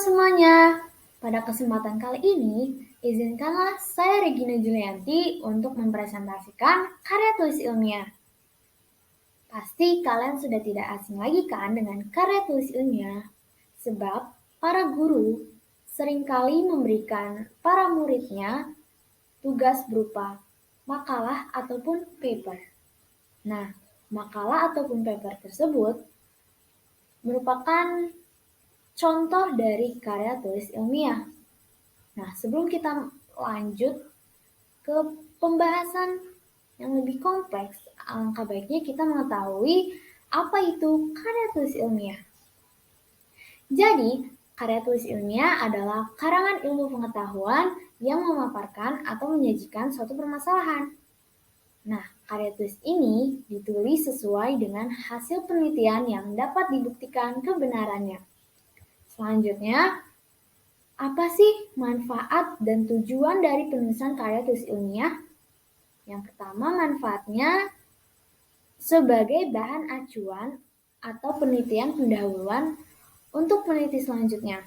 semuanya, pada kesempatan kali ini, izinkanlah saya Regina Julianti untuk mempresentasikan karya tulis ilmiah. Pasti kalian sudah tidak asing lagi kan dengan karya tulis ilmiah, sebab para guru seringkali memberikan para muridnya tugas berupa makalah ataupun paper. Nah, makalah ataupun paper tersebut merupakan contoh dari karya tulis ilmiah. Nah, sebelum kita lanjut ke pembahasan yang lebih kompleks, alangkah baiknya kita mengetahui apa itu karya tulis ilmiah. Jadi, karya tulis ilmiah adalah karangan ilmu pengetahuan yang memaparkan atau menyajikan suatu permasalahan. Nah, karya tulis ini ditulis sesuai dengan hasil penelitian yang dapat dibuktikan kebenarannya. Selanjutnya, apa sih manfaat dan tujuan dari penulisan karya tulis ilmiah? Yang pertama, manfaatnya sebagai bahan acuan atau penelitian pendahuluan untuk peneliti selanjutnya.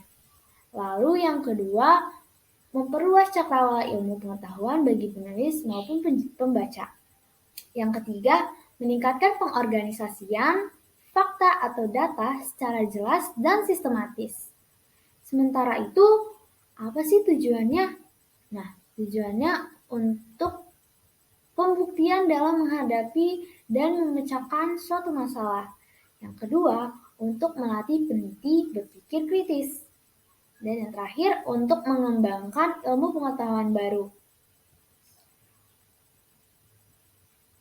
Lalu yang kedua, memperluas cakrawala ilmu pengetahuan bagi penulis maupun pembaca. Yang ketiga, meningkatkan pengorganisasian fakta atau data secara jelas dan sistematis. Sementara itu, apa sih tujuannya? Nah, tujuannya untuk pembuktian dalam menghadapi dan memecahkan suatu masalah. Yang kedua, untuk melatih peneliti berpikir kritis. Dan yang terakhir, untuk mengembangkan ilmu pengetahuan baru.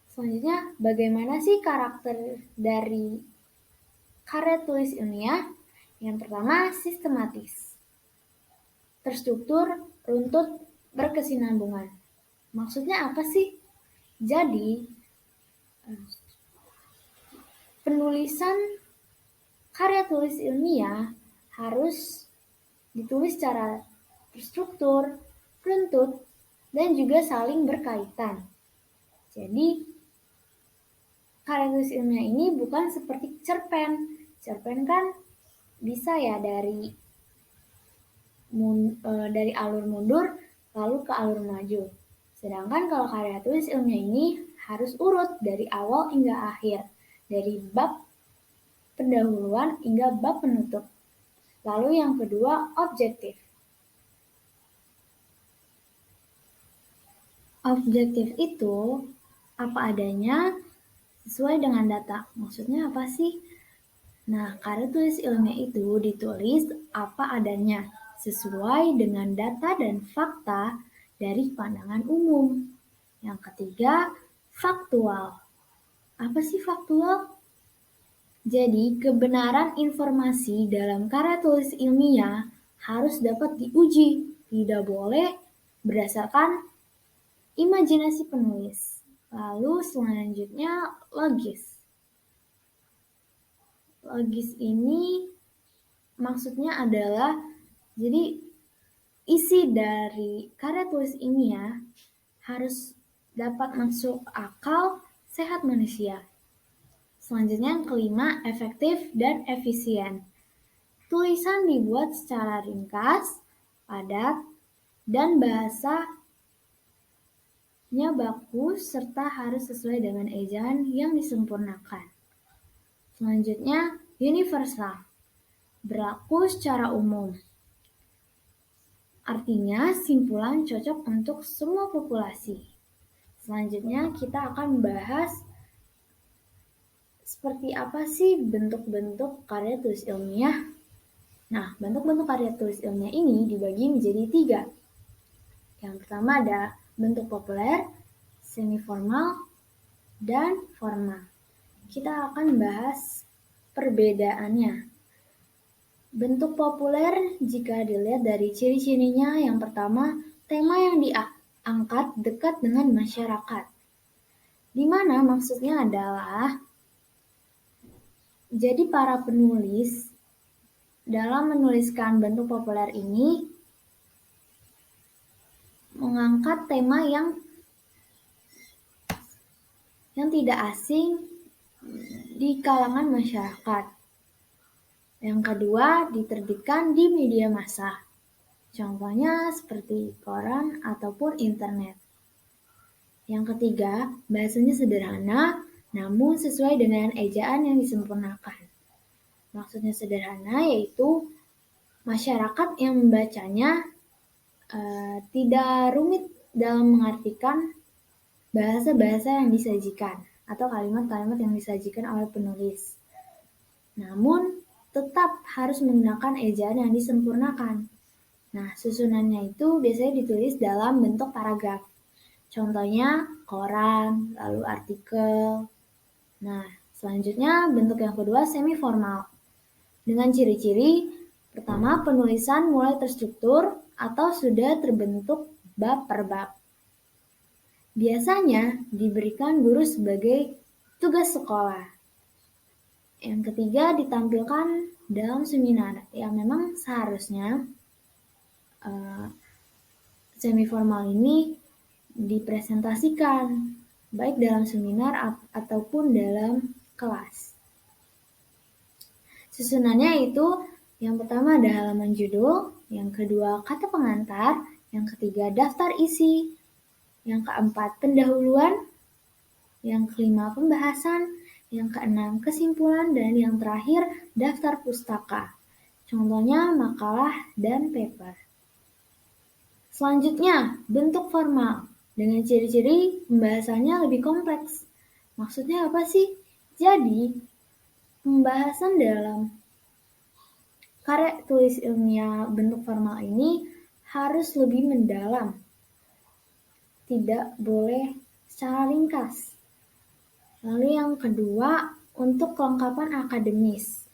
Selanjutnya, bagaimana sih karakter dari karya tulis ilmiah? Yang pertama, sistematis. Terstruktur, runtut, berkesinambungan. Maksudnya apa sih? Jadi, penulisan karya tulis ilmiah harus ditulis secara terstruktur, runtut, dan juga saling berkaitan. Jadi, karya tulis ilmiah ini bukan seperti cerpen. Cerpen kan bisa ya dari alur mundur lalu ke alur maju. Sedangkan kalau karya tulis ilmiah ini harus urut dari awal hingga akhir, dari bab pendahuluan hingga bab penutup. Lalu yang kedua, objektif. Objektif itu apa adanya sesuai dengan data. Maksudnya apa sih? Nah, karya tulis ilmiah itu ditulis apa adanya, sesuai dengan data dan fakta dari pandangan umum. Yang ketiga, faktual. Apa sih faktual? Jadi, kebenaran informasi dalam karya tulis ilmiah harus dapat diuji, tidak boleh berdasarkan imajinasi penulis. Lalu selanjutnya, logis. Logis ini maksudnya adalah, jadi isi dari karya tulis ilmiah harus dapat masuk akal sehat manusia. Selanjutnya yang kelima, efektif dan efisien. Tulisan dibuat secara ringkas, padat, dan bahasanya bagus serta harus sesuai dengan ejaan yang disempurnakan. Selanjutnya, universal. Berlaku secara umum. Artinya, simpulan cocok untuk semua populasi. Selanjutnya, kita akan bahas seperti apa sih bentuk-bentuk karya tulis ilmiah. Nah, bentuk-bentuk karya tulis ilmiah ini dibagi menjadi 3. Yang pertama ada bentuk populer, semi-formal, dan formal. Kita akan bahas perbedaannya. Bentuk populer jika dilihat dari ciri-cirinya, yang pertama, tema yang diangkat dekat dengan masyarakat. Di mana maksudnya adalah, jadi para penulis dalam menuliskan bentuk populer ini mengangkat tema yang tidak asing di kalangan masyarakat. Yang kedua, diterbitkan di media massa. Contohnya seperti koran ataupun internet. Yang ketiga, bahasanya sederhana namun sesuai dengan ejaan yang disempurnakan. Maksudnya sederhana yaitu masyarakat yang membacanya tidak rumit dalam mengartikan bahasa-bahasa yang disajikan atau kalimat-kalimat yang disajikan oleh penulis. Namun, tetap harus menggunakan ejaan yang disempurnakan. Nah, susunannya itu biasanya ditulis dalam bentuk paragraf. Contohnya koran, lalu artikel. Nah, selanjutnya bentuk yang kedua semi formal. Dengan ciri-ciri pertama, penulisan mulai terstruktur atau sudah terbentuk bab per bab. Biasanya diberikan guru sebagai tugas sekolah. Yang ketiga, ditampilkan dalam seminar. Ya, memang seharusnya semi formal ini dipresentasikan baik dalam seminar ataupun dalam kelas. Susunannya itu yang pertama ada halaman judul, yang kedua kata pengantar, yang ketiga daftar isi, yang keempat pendahuluan, yang kelima pembahasan, yang keenam kesimpulan, dan yang terakhir daftar pustaka. Contohnya makalah dan paper. Selanjutnya, bentuk formal. Dengan ciri-ciri pembahasannya lebih kompleks. Maksudnya apa sih? Jadi, pembahasan dalam karya tulis ilmiah bentuk formal ini harus lebih mendalam. Tidak boleh secara ringkas. Lalu yang kedua, untuk kelengkapan akademis.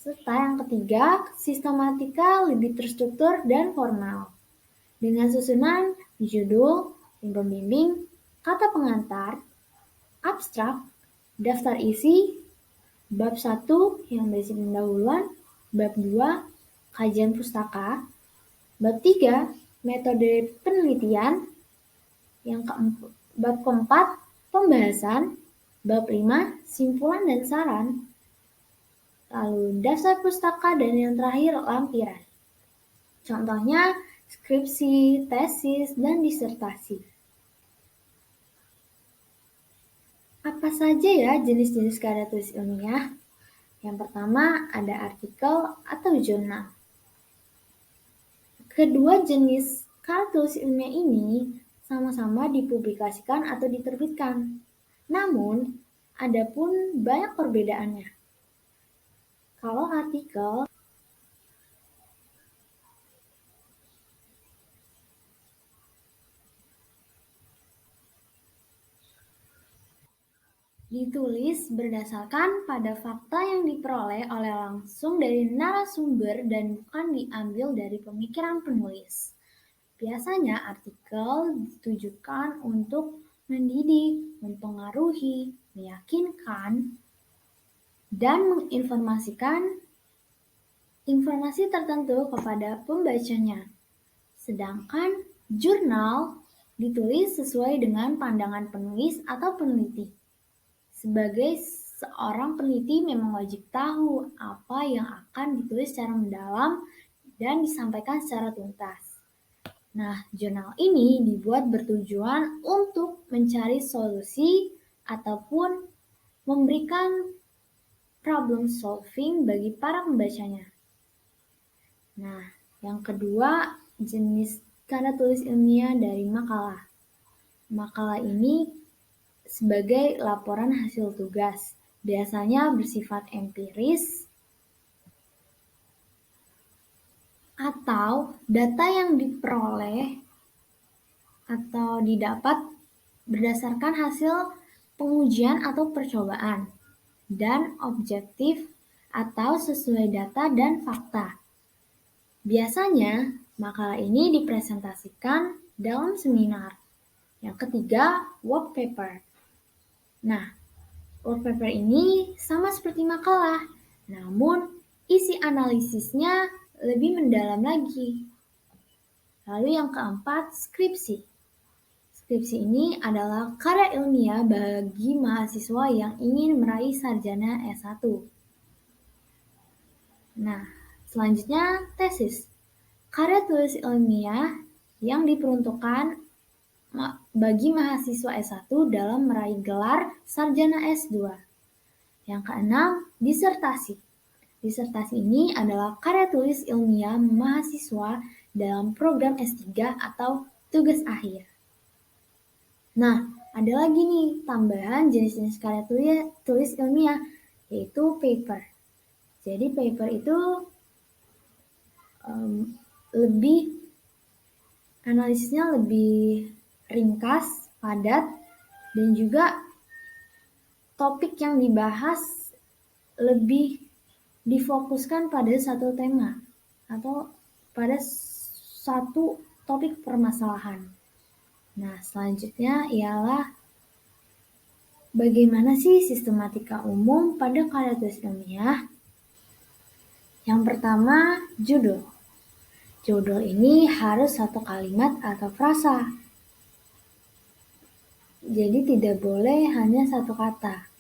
Serta yang ketiga, sistematika lebih terstruktur dan formal. Dengan susunan judul, pembimbing, kata pengantar, abstrak, daftar isi, bab 1 yang berisi pendahuluan, bab 2 kajian pustaka, bab 3 metode penelitian, bab keempat pembahasan, bab 5 simpulan dan saran, lalu daftar pustaka, dan yang terakhir lampiran. Contohnya skripsi, tesis, dan disertasi. Apa saja ya jenis-jenis karya tulis ilmiah? Yang pertama ada artikel atau jurnal. Kedua jenis karya tulis ilmiah ini sama-sama dipublikasikan atau diterbitkan. Namun, ada pun banyak perbedaannya. Kalau artikel ditulis berdasarkan pada fakta yang diperoleh oleh langsung dari narasumber dan bukan diambil dari pemikiran penulis. Biasanya artikel ditujukan untuk mendidik, mempengaruhi, meyakinkan, dan menginformasikan informasi tertentu kepada pembacanya. Sedangkan jurnal ditulis sesuai dengan pandangan penulis atau peneliti. Sebagai seorang peneliti memang wajib tahu apa yang akan ditulis secara mendalam dan disampaikan secara tuntas. Nah, jurnal ini dibuat bertujuan untuk mencari solusi ataupun memberikan problem solving bagi para pembacanya. Nah, yang kedua jenis karya tulis ilmiah dari makalah. Makalah ini sebagai laporan hasil tugas, biasanya bersifat empiris atau data yang diperoleh atau didapat berdasarkan hasil pengujian atau percobaan, dan objektif atau sesuai data dan fakta. Biasanya, makalah ini dipresentasikan dalam seminar. Yang ketiga, work paper. Nah, work paper ini sama seperti makalah, namun isi analisisnya lebih mendalam lagi. Lalu yang keempat, skripsi. Skripsi ini adalah karya ilmiah bagi mahasiswa yang ingin meraih sarjana S1. Nah, selanjutnya tesis. Karya tulis ilmiah yang diperuntukkan bagi mahasiswa S1 dalam meraih gelar sarjana S2. Yang keenam, disertasi. Disertasi ini adalah karya tulis ilmiah mahasiswa dalam program S3 atau tugas akhir. Nah, ada lagi nih tambahan jenis-jenis karya tulis ilmiah, yaitu paper. Jadi paper itu analisisnya lebih ringkas, padat, dan juga topik yang dibahas lebih difokuskan pada satu tema atau pada satu topik permasalahan. Nah, selanjutnya ialah bagaimana sih sistematika umum pada karya tulis ilmiah? Yang pertama, judul. Judul ini harus satu kalimat atau frasa. Jadi tidak boleh hanya satu kata.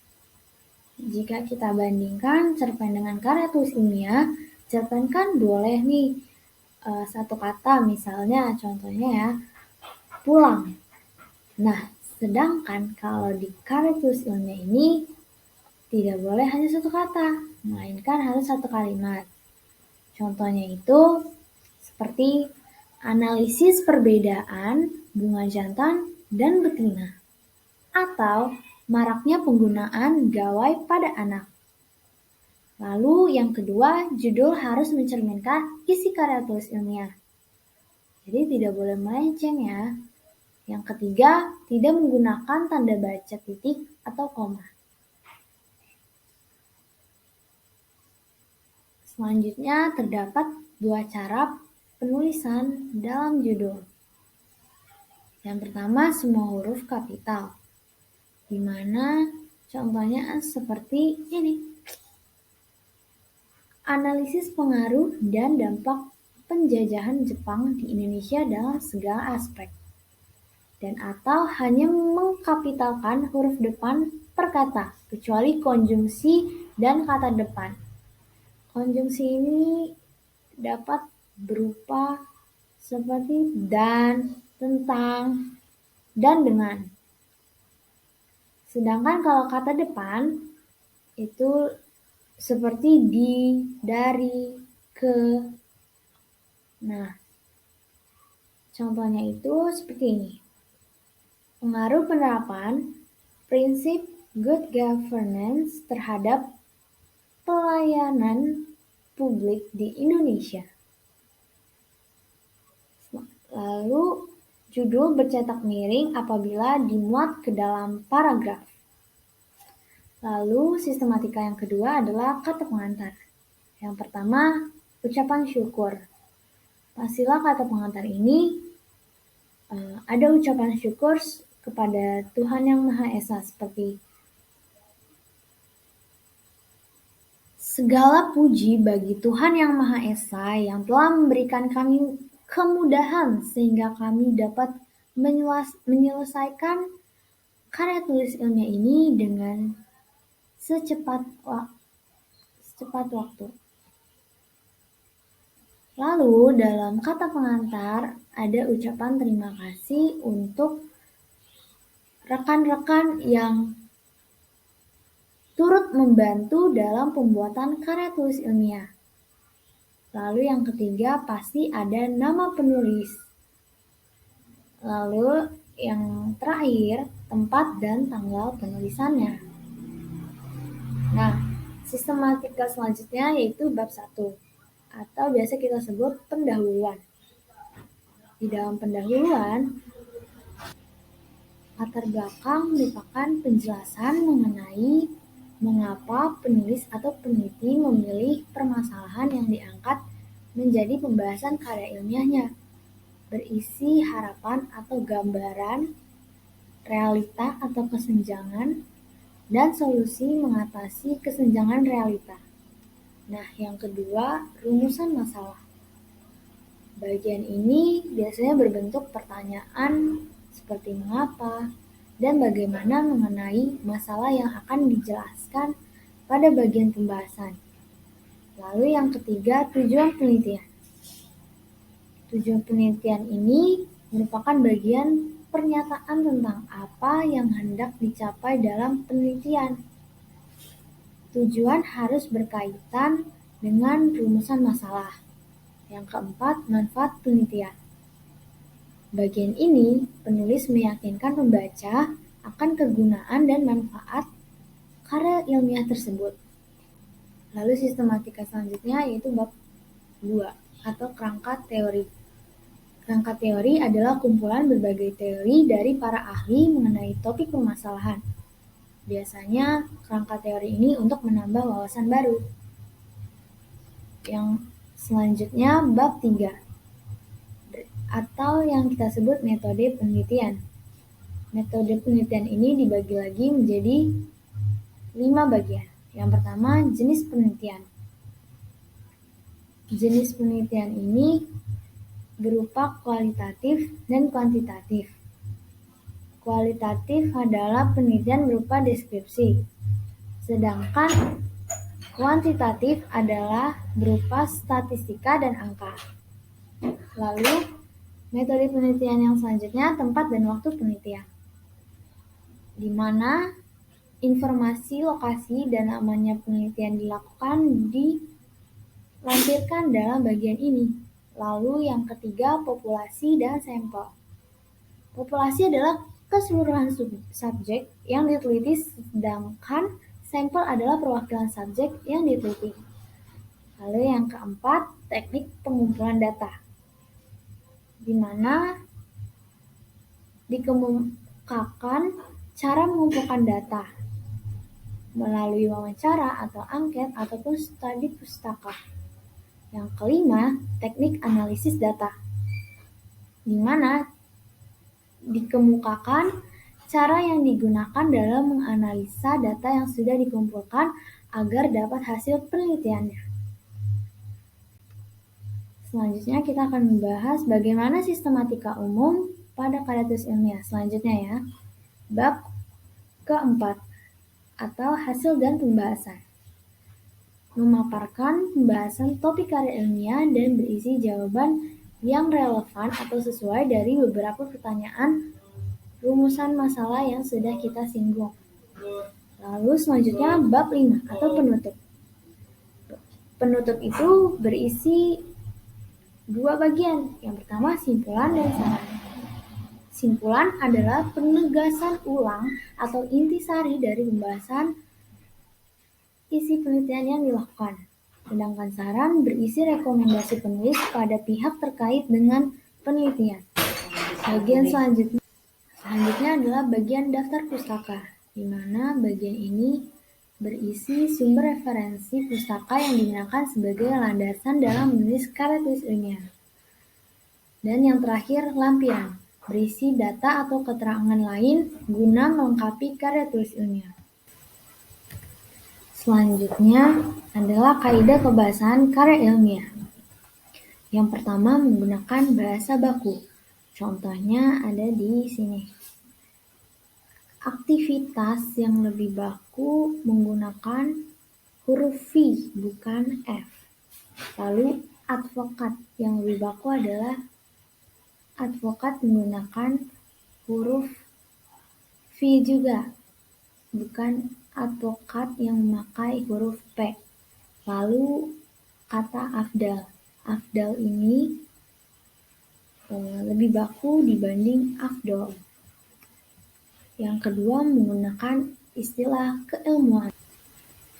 Jika kita bandingkan cerpen dengan karya tulis ilmiah, cerpen kan boleh nih satu kata, misalnya contohnya ya, pulang. Nah, sedangkan kalau di karya tulis ilmiah ini tidak boleh hanya satu kata, melainkan harus satu kalimat. Contohnya itu seperti analisis perbedaan bunga jantan dan betina, atau maraknya penggunaan gawai pada anak. Lalu yang kedua, judul harus mencerminkan isi karya tulis ilmiah. Jadi tidak boleh melenceng ya. Yang ketiga, tidak menggunakan tanda baca titik atau koma. Selanjutnya terdapat dua cara penulisan dalam judul. Yang pertama, semua huruf kapital, di mana contohnya seperti ini. Analisis pengaruh dan dampak penjajahan Jepang di Indonesia dalam segala aspek. Dan atau hanya mengkapitalkan huruf depan per kata, kecuali konjungsi dan kata depan. Konjungsi ini dapat berupa seperti dan, tentang, dan dengan. Sedangkan kalau kata depan itu seperti di, dari, ke. Nah, contohnya itu seperti ini. Pengaruh penerapan prinsip good governance terhadap pelayanan publik di Indonesia. Lalu, judul bercetak miring apabila dimuat ke dalam paragraf. Lalu, sistematika yang kedua adalah kata pengantar. Yang pertama, ucapan syukur. Pastilah kata pengantar ini ada ucapan syukur kepada Tuhan Yang Maha Esa seperti segala puji bagi Tuhan Yang Maha Esa yang telah memberikan kami kemudahan sehingga kami dapat menyelesaikan karya tulis ilmiah ini dengan secepat waktu. Lalu dalam kata pengantar ada ucapan terima kasih untuk rekan-rekan yang turut membantu dalam pembuatan karya tulis ilmiah. Lalu yang ketiga pasti ada nama penulis. Lalu yang terakhir tempat dan tanggal penulisannya. Nah, sistematika selanjutnya yaitu bab 1 atau biasa kita sebut pendahuluan. Di dalam pendahuluan, latar belakang merupakan penjelasan mengenai mengapa penulis atau peneliti memilih permasalahan yang diangkat menjadi pembahasan karya ilmiahnya, berisi harapan atau gambaran, realita atau kesenjangan, dan solusi mengatasi kesenjangan realita. Nah, yang kedua, rumusan masalah. Bagian ini biasanya berbentuk pertanyaan seperti mengapa dan bagaimana mengenai masalah yang akan dijelaskan pada bagian pembahasan. Lalu yang ketiga, tujuan penelitian. Tujuan penelitian ini merupakan bagian pernyataan tentang apa yang hendak dicapai dalam penelitian. Tujuan harus berkaitan dengan rumusan masalah. Yang keempat, manfaat penelitian. Bagian ini, penulis meyakinkan pembaca akan kegunaan dan manfaat karya ilmiah tersebut. Lalu sistematika selanjutnya yaitu bab 2 atau kerangka teori. Kerangka teori adalah kumpulan berbagai teori dari para ahli mengenai topik permasalahan. Biasanya kerangka teori ini untuk menambah wawasan baru. Yang selanjutnya bab 3 atau yang kita sebut metode penelitian. Metode penelitian ini dibagi lagi menjadi 5 bagian. Yang pertama, jenis penelitian. Jenis penelitian ini berupa kualitatif dan kuantitatif. Kualitatif adalah penelitian berupa deskripsi, sedangkan kuantitatif adalah berupa statistika dan angka. Lalu, metode penelitian yang selanjutnya tempat dan waktu penelitian, di mana informasi, lokasi, dan namanya penelitian dilakukan dilampirkan dalam bagian ini. Lalu yang ketiga, populasi dan sampel. Populasi adalah keseluruhan subjek yang diteliti, sedangkan sampel adalah perwakilan subjek yang diteliti. Lalu yang keempat, teknik pengumpulan data, di mana dikemukakan cara mengumpulkan data melalui wawancara atau angket ataupun studi pustaka. Yang kelima, teknik analisis data, di mana dikemukakan cara yang digunakan dalam menganalisa data yang sudah dikumpulkan agar dapat hasil penelitiannya. Selanjutnya kita akan membahas bagaimana sistematika umum pada karya tulis ilmiah. Selanjutnya ya, bab keempat atau hasil dan pembahasan. Memaparkan pembahasan topik karya ilmiah dan berisi jawaban yang relevan atau sesuai dari beberapa pertanyaan rumusan masalah yang sudah kita singgung. Lalu selanjutnya bab 5 atau penutup. Penutup itu berisi 2 bagian. Yang pertama, simpulan dan saran. Simpulan adalah penegasan ulang atau intisari dari pembahasan isi penelitian yang dilakukan. Sedangkan saran berisi rekomendasi penulis pada pihak terkait dengan penelitian. Bagian selanjutnya adalah bagian daftar pustaka, di mana bagian ini berisi sumber referensi pustaka yang digunakan sebagai landasan dalam menulis karya tulis ilmiah. Dan yang terakhir, lampiran, berisi data atau keterangan lain guna melengkapi karya tulis ilmiah. Selanjutnya adalah kaidah kebahasaan karya ilmiah. Yang pertama, menggunakan bahasa baku. Contohnya ada di sini. Aktivitas yang lebih baku menggunakan huruf V, bukan F. Lalu, advokat yang lebih baku adalah advokat menggunakan huruf V juga, bukan advokat yang memakai huruf P. Lalu kata afdal. Afdal ini lebih baku dibanding afdol. Yang kedua, menggunakan istilah keilmuan.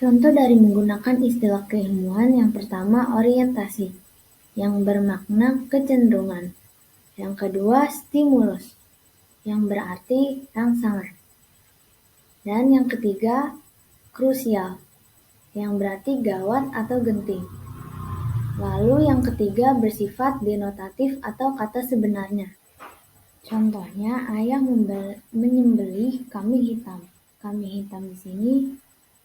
Contoh dari menggunakan istilah keilmuan yang pertama, orientasi, yang bermakna kecenderungan. Yang kedua, stimulus, yang berarti rangsangan. Dan yang ketiga, krusial, yang berarti gawat atau genting. Lalu yang ketiga bersifat denotatif atau kata sebenarnya. Contohnya, ayah menyembelih kambing hitam. Kambing hitam di sini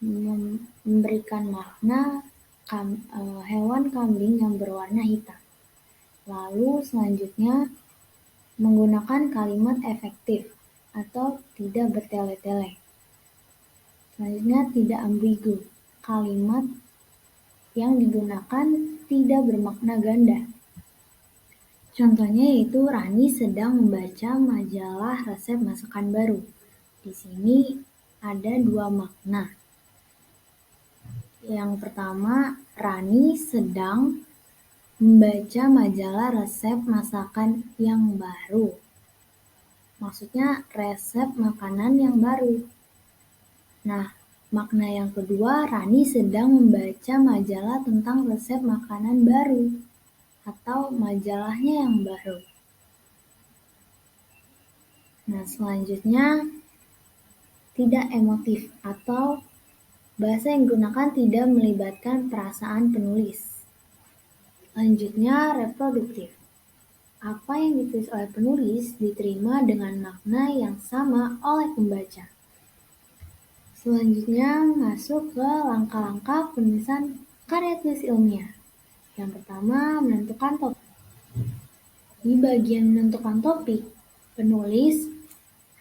memberikan makna hewan kambing yang berwarna hitam. Lalu selanjutnya menggunakan kalimat efektif atau tidak bertele-tele. Selanjutnya tidak ambigu, kalimat yang digunakan tidak bermakna ganda. Contohnya yaitu Rani sedang membaca majalah resep masakan baru. Di sini ada dua makna. Yang pertama, Rani sedang membaca majalah resep masakan yang baru. Maksudnya resep makanan yang baru. Nah, makna yang kedua, Rani sedang membaca majalah tentang resep makanan baru atau majalahnya yang baru. Nah, selanjutnya tidak emotif atau bahasa yang digunakan tidak melibatkan perasaan penulis. Selanjutnya reproduktif. Apa yang ditulis oleh penulis diterima dengan makna yang sama oleh pembaca. Selanjutnya masuk ke langkah-langkah penulisan karya tulis ilmiah. Yang pertama, menentukan topik. Di bagian menentukan topik, penulis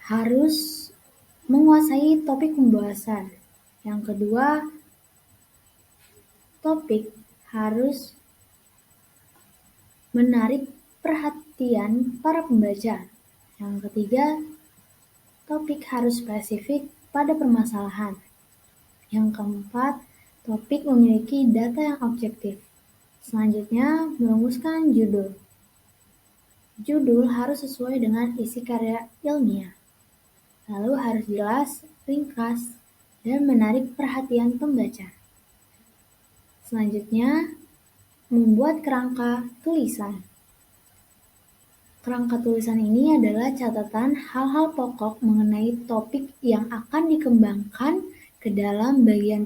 harus menguasai topik pembahasan. Yang kedua, topik harus menarik perhatian para pembaca. Yang ketiga, topik harus spesifik pada permasalahan. Yang keempat, topik memiliki data yang objektif. Selanjutnya, merumuskan judul. Judul harus sesuai dengan isi karya ilmiah. Lalu harus jelas, ringkas, dan menarik perhatian pembaca. Selanjutnya, membuat kerangka tulisan. Kerangka tulisan ini adalah catatan hal-hal pokok mengenai topik yang akan dikembangkan ke dalam bagian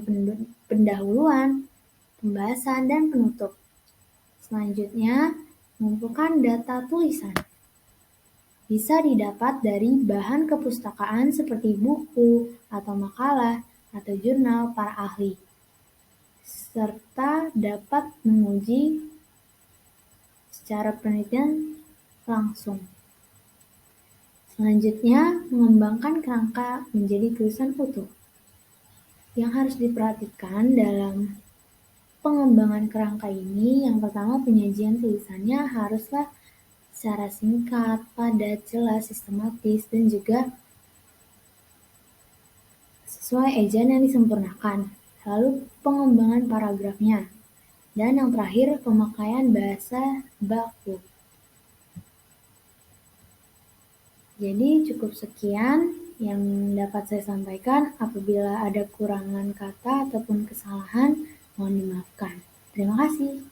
pendahuluan, pembahasan, dan penutup. Selanjutnya, mengumpulkan data tulisan. Bisa didapat dari bahan kepustakaan seperti buku atau makalah atau jurnal para ahli, serta dapat menguji secara penelitian langsung. Selanjutnya, mengembangkan kerangka menjadi tulisan utuh. Yang harus diperhatikan dalam pengembangan kerangka ini, yang pertama penyajian tulisannya haruslah secara singkat, padat, jelas, sistematis, dan juga sesuai ejaan yang disempurnakan. Lalu pengembangan paragrafnya. Dan yang terakhir, pemakaian bahasa baku. Jadi cukup sekian yang dapat saya sampaikan. Apabila ada kurangan kata ataupun kesalahan, mohon dimaafkan. Terima kasih.